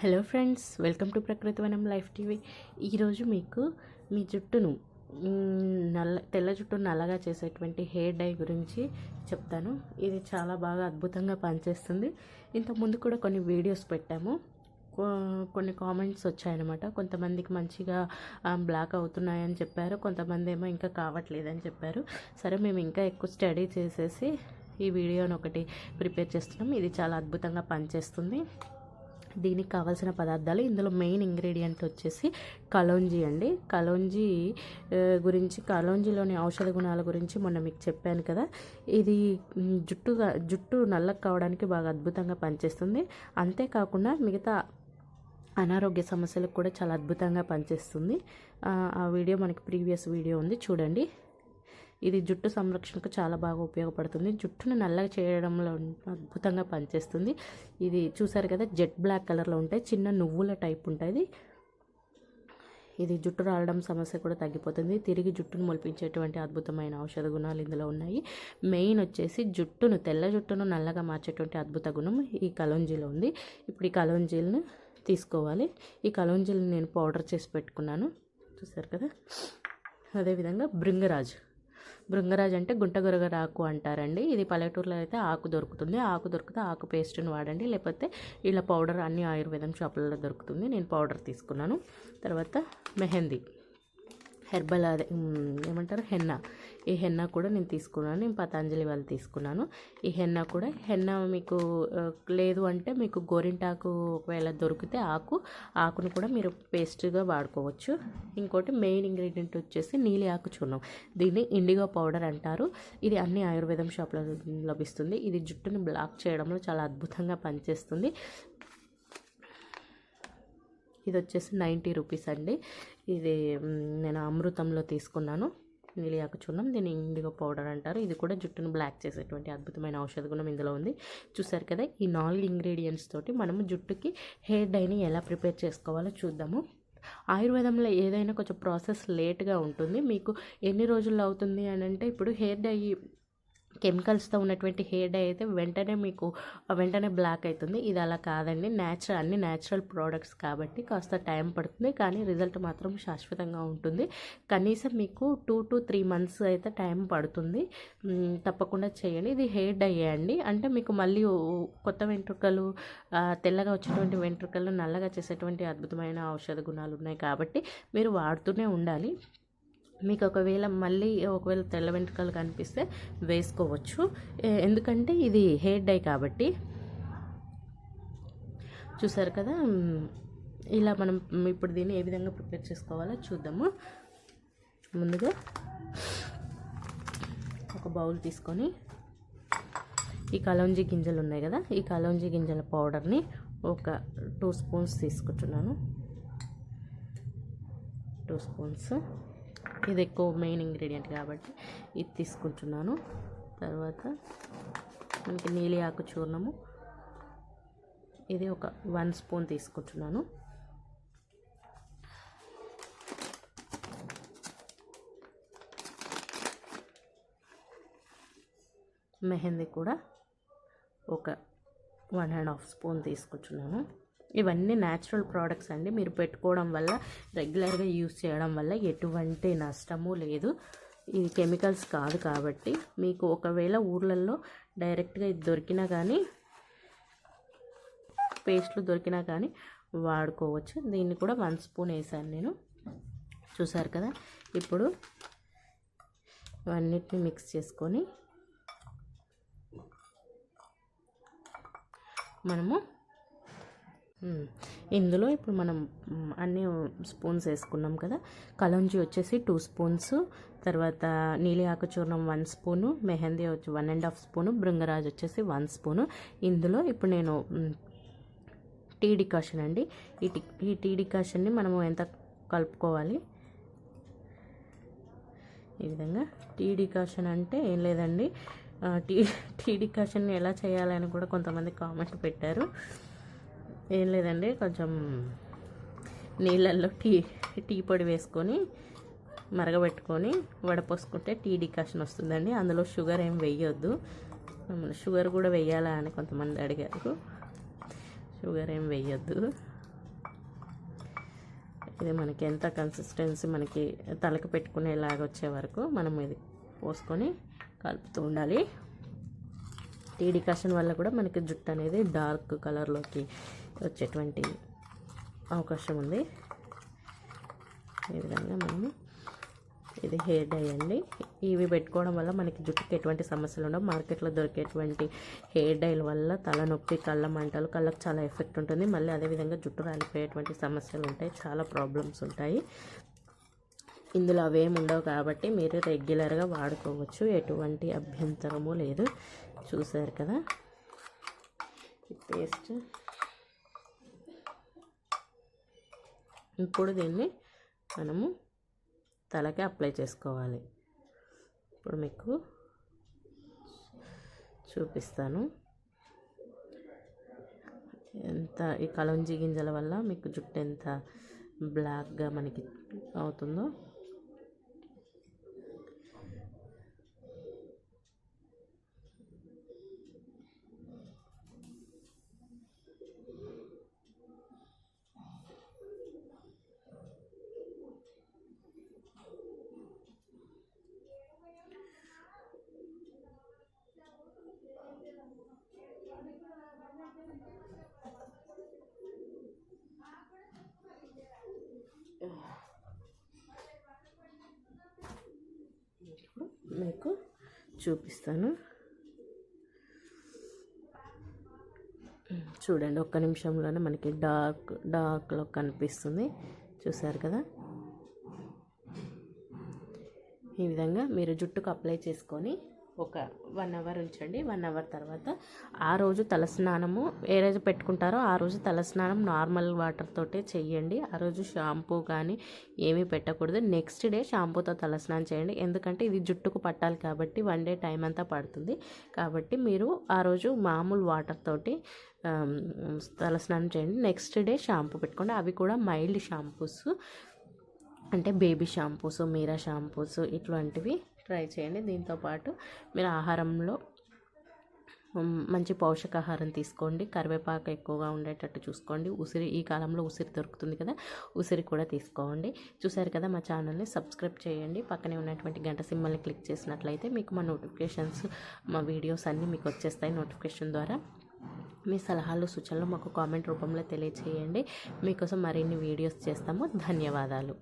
Hello friends, welcome to ప్రకృతి వనం life TV. ఈరోజు మీకు మీ జుట్టును తెల్ల జుట్టు నల్లగా చేసేటువంటి హెయిర్ డై గురించి చెప్తాను. ఇది చాలా బాగా అద్భుతంగా పనిచేస్తుంది. ఇంతకుముందు కూడా కొన్ని వీడియోస్ పెట్టాము. కొన్ని కామెంట్స్ వచ్చాయన్నమాట. కొంతమందికి మంచిగా బ్లాక్ అవుతున్నాయని చెప్పారు, కొంతమంది ఏమో ఇంకా కావట్లేదని చెప్పారు. సరే, మేము ఇంకా ఎక్కువ స్టడీ చేసేసి ఈ వీడియోని ఒకటి ప్రిపేర్ చేస్తున్నాం. ఇది చాలా అద్భుతంగా పనిచేస్తుంది. దీనికి కావాల్సిన పదార్థాలు, ఇందులో మెయిన్ ఇంగ్రీడియంట్ వచ్చేసి కలోంజీ అండి. కలోంజీలోని ఔషధ గుణాల గురించి మొన్న మీకు చెప్పాను కదా. ఇది జుట్టు నల్లగా కావడానికి బాగా అద్భుతంగా పనిచేస్తుంది. అంతేకాకుండా మిగతా అనారోగ్య సమస్యలకు కూడా చాలా అద్భుతంగా పనిచేస్తుంది. ఆ వీడియో మనకి ప్రీవియస్ వీడియో ఉంది, చూడండి. ఇది జుట్టు సంరక్షణకు చాలా బాగా ఉపయోగపడుతుంది. జుట్టును నల్లగా చేయడంలో అద్భుతంగా పనిచేస్తుంది. ఇది చూసారు కదా, జెట్ బ్లాక్ కలర్లో ఉంటాయి, చిన్న నువ్వుల టైప్ ఉంటుంది. ఇది జుట్టు రాలడం సమస్య కూడా తగ్గిపోతుంది. తిరిగి జుట్టును మొలిపించేటువంటి అద్భుతమైన ఔషధ గుణాలు ఇందులో ఉన్నాయి. మెయిన్ వచ్చేసి తెల్ల జుట్టును నల్లగా మార్చేటువంటి అద్భుత గుణం ఈ కలోంజీలో ఉంది. ఇప్పుడు ఈ కలోంజీలను తీసుకోవాలి. ఈ కలోంజీలను నేను పౌడర్ చేసి పెట్టుకున్నాను, చూసారు కదా. అదేవిధంగా భృంగరాజ్ అంటే గుంటగొరగర ఆకు అంటారండి. ఇది పల్లెటూరులో అయితే ఆకు దొరుకుతుంది. ఆకు దొరికితే ఆకు పేస్ట్ని వాడండి, లేకపోతే ఇలా పౌడర్ అన్ని ఆయుర్వేదం షాపులలో దొరుకుతుంది. నేను పౌడర్ తీసుకున్నాను. తర్వాత మెహందీ, హెర్బల్, అదే ఏమంటారు, హెన్నా. ఈ హెన్నా కూడా నేను తీసుకున్నాను. నేను పతంజలి వాళ్ళు తీసుకున్నాను. ఈ హెన్నా మీకు లేదు అంటే మీకు గోరింటాకు ఒకవేళ దొరికితే ఆకును కూడా మీరు పేస్ట్గా వాడుకోవచ్చు. ఇంకోటి మెయిన్ ఇంగ్రీడియంట్ వచ్చేసి నీలి ఆకు చూర్ణం. దీన్ని ఇండిగో పౌడర్ అంటారు. ఇది అన్ని ఆయుర్వేదం షాప్లో లభిస్తుంది. ఇది జుట్టుని బ్లాక్ చేయడంలో చాలా అద్భుతంగా పనిచేస్తుంది. ఇది వచ్చేసి 90 రూపీస్ అండి. ఇది నేను అమృతంలో తీసుకున్నాను. నీలియాకు చూర్ణం, దీన్ని ఇండిగో పౌడర్ అంటారు. ఇది కూడా జుట్టును బ్లాక్ చేసేటువంటి అద్భుతమైన ఔషధ గుణం ఇందులో ఉంది. చూసారు కదా, ఈ 4 ఇంగ్రీడియంట్స్ తోటి మనము జుట్టుకి హెయిర్ డైని ఎలా ప్రిపేర్ చేసుకోవాలో చూద్దాము. ఆయుర్వేదంలో ఏదైనా కొంచెం ప్రాసెస్ లేట్గా ఉంటుంది. మీకు ఎన్ని రోజుల్లో అవుతుంది అని అంటే, ఇప్పుడు హెయిర్ డై కెమికల్స్తో ఉన్నటువంటి హెయిర్ డై అయితే వెంటనే బ్లాక్ అవుతుంది. ఇది అలా కాదండి. అన్ని న్యాచురల్ ప్రోడక్ట్స్ కాబట్టి కాస్త టైం పడుతుంది, కానీ రిజల్ట్ మాత్రం శాశ్వతంగా ఉంటుంది. కనీసం మీకు 2 to 3 months అయితే టైం పడుతుంది. తప్పకుండా చేయండి. ఇది హెయిర్ డై అండి. అంటే మీకు మళ్ళీ కొత్త వెంట్రుకలు, తెల్లగా వచ్చేటువంటి వెంట్రుకలు నల్లగా చేసేటువంటి అద్భుతమైన ఔషధ గుణాలు ఉన్నాయి కాబట్టి మీరు వాడుతూనే ఉండాలి. మీకు ఒకవేళ తెల్ల వెంట్రుకలు కనిపిస్తే వేసుకోవచ్చు, ఎందుకంటే ఇది హెయిర్ డై కాబట్టి. చూసారు కదా, ఇలా మనం ఇప్పుడు దీన్ని ఏ విధంగా ప్రిపేర్ చేసుకోవాలో చూద్దాము. ముందుగా ఒక బౌల్ తీసుకొని ఈ కలోంజీ గింజలు ఉన్నాయి కదా, ఈ కలోంజీ గింజల పౌడర్ని ఒక 2 స్పూన్స్ తీసుకుంటున్నాను. 2 స్పూన్స్. ఇది ఎక్కువ మెయిన్ ఇంగ్రీడియంట్ కాబట్టి ఇది తీసుకుంటున్నాను. తర్వాత మనకి నీలి ఆకు చూర్ణము, ఇది ఒక 1 స్పూన్ తీసుకుంటున్నాను. మెహందీ కూడా ఒక 1.5 స్పూన్ తీసుకుంటున్నాను. ఇవన్నీ న్యాచురల్ ప్రోడక్ట్స్ అండి. మీరు పెట్టుకోవడం వల్ల, రెగ్యులర్గా యూజ్ చేయడం వల్ల ఎటువంటి నష్టము లేదు. ఇది కెమికల్స్ కాదు కాబట్టి మీకు ఒకవేళ ఊర్లలో డైరెక్ట్గా ఇది దొరికినా కానీ, పేస్ట్లు దొరికినా కానీ వాడుకోవచ్చు. దీన్ని కూడా 1 స్పూన్ వేసాను నేను. చూసారు కదా, ఇప్పుడు ఇవన్నిటిని మిక్స్ చేసుకొని ఇందులో ఇప్పుడు మనం అన్ని స్పూన్స్ వేసుకున్నాం కదా. కలోంజీ వచ్చేసి 2 స్పూన్స్, తర్వాత నీలి ఆకు చూర్ణం 1 స్పూను, మెహందీ వచ్చి 1.5 స్పూను, భృంగరాజ్ వచ్చేసి 1 స్పూను. ఇందులో ఇప్పుడు నేను టీ డికాషన్ అండి. ఈ టీ డికాషన్ని మనము ఎంత కలుపుకోవాలి, ఈ విధంగా. టీ డికాషన్ అంటే ఏం లేదండి, టీ డికాషన్ని ఎలా చేయాలని కూడా కొంతమంది కామెంట్ పెట్టారు. ఏం లేదండి, కొంచెం నీళ్ళల్లో టీ పొడి వేసుకొని మరగబెట్టుకొని వడపోసుకుంటే టీ డికాషన్ వస్తుందండి. అందులో షుగర్ ఏం వేయొద్దు. షుగర్ కూడా వేయాలా అని కొంతమంది అడిగారు. షుగర్ ఏం వేయొద్దు. ఇది మనకి ఎంత కన్సిస్టెన్సీ మనకి తలకి పెట్టుకునేలాగా వచ్చే వరకు మనం ఇది పోసుకొని కలుపుతూ ఉండాలి. టీ డికాషన్ వల్ల కూడా మనకి జుట్టు అనేది డార్క్ కలర్లోకి వచ్చేటువంటి అవకాశం ఉంది. ఈ విధంగా మనము ఇది హెయిర్ డై అండి. ఇవి పెట్టుకోవడం వల్ల మనకి జుట్టుకి ఎటువంటి సమస్యలు ఉండవు. మార్కెట్లో దొరికేటువంటి హెయిర్ డైల వల్ల తలనొప్పి, కళ్ళ మంటలు, కళ్ళకు చాలా ఎఫెక్ట్ ఉంటుంది. మళ్ళీ అదేవిధంగా జుట్టు రాలిపోయేటువంటి సమస్యలు ఉంటాయి, చాలా ప్రాబ్లమ్స్ ఉంటాయి. ఇందులో అవేమి ఉండవు కాబట్టి మీరు రెగ్యులర్గా వాడుకోవచ్చు, ఎటువంటి అభ్యంతరము లేదు. చూసారు కదా ఈ పేస్ట్. ఇప్పుడు దీన్ని మనము తలకి అప్లై చేసుకోవాలి. ఇప్పుడు మీకు చూపిస్తాను ఎంత ఈ కలంజీ గింజల వల్ల మీకు జుట్టు ఎంత బ్లాక్గా మనకి అవుతుందో. మీకు చూపిస్తాను చూడండి. ఒక్క నిమిషంలోనే మనకి డార్క్లో కనిపిస్తుంది. చూసారు కదా. ఈ విధంగా మీరు జుట్టుకు అప్లై చేసుకొని ఒక 1 అవర్ ఉంచండి. 1 అవర్ తర్వాత ఆ రోజు తలస్నానము ఏ రోజు పెట్టుకుంటారో ఆ రోజు తలస్నానం నార్మల్ వాటర్ తోటే చెయ్యండి. ఆ రోజు షాంపూ కానీ ఏమీ పెట్టకూడదు. నెక్స్ట్ డే షాంపూతో తలస్నానం చేయండి. ఎందుకంటే ఇది జుట్టుకు పట్టాలి కాబట్టి 1 డే టైం అంతా పడుతుంది. కాబట్టి మీరు ఆ రోజు మామూలు వాటర్ తోటి తలస్నానం చేయండి. నెక్స్ట్ డే షాంపూ పెట్టుకోండి. అవి కూడా మైల్డ్ షాంపూస్, అంటే బేబీ షాంపూస్, మీరా షాంపూస్ ఇట్లాంటివి ట్రై చేయండి. దీంతోపాటు మీరు ఆహారంలో మంచి పౌషకాహారం తీసుకోండి. కరివేపాకు ఎక్కువగా ఉండేటట్టు చూసుకోండి. ఉసిరి, ఈ కాలంలో ఉసిరి దొరుకుతుంది కదా, ఉసిరి కూడా తీసుకోండి. చూసారు కదా, మా ఛానల్ని సబ్స్క్రైబ్ చేయండి. పక్కనే ఉన్నటువంటి గంట సింబల్ని క్లిక్ చేసినట్లయితే మీకు మా నోటిఫికేషన్స్, మా వీడియోస్ అన్నీ మీకు వచ్చేస్తాయి నోటిఫికేషన్ ద్వారా. మీ సలహాలు, సూచనలు మాకు కామెంట్ రూపంలో తెలియచేయండి. మీకోసం మరిన్ని వీడియోస్ చేస్తాము. ధన్యవాదాలు.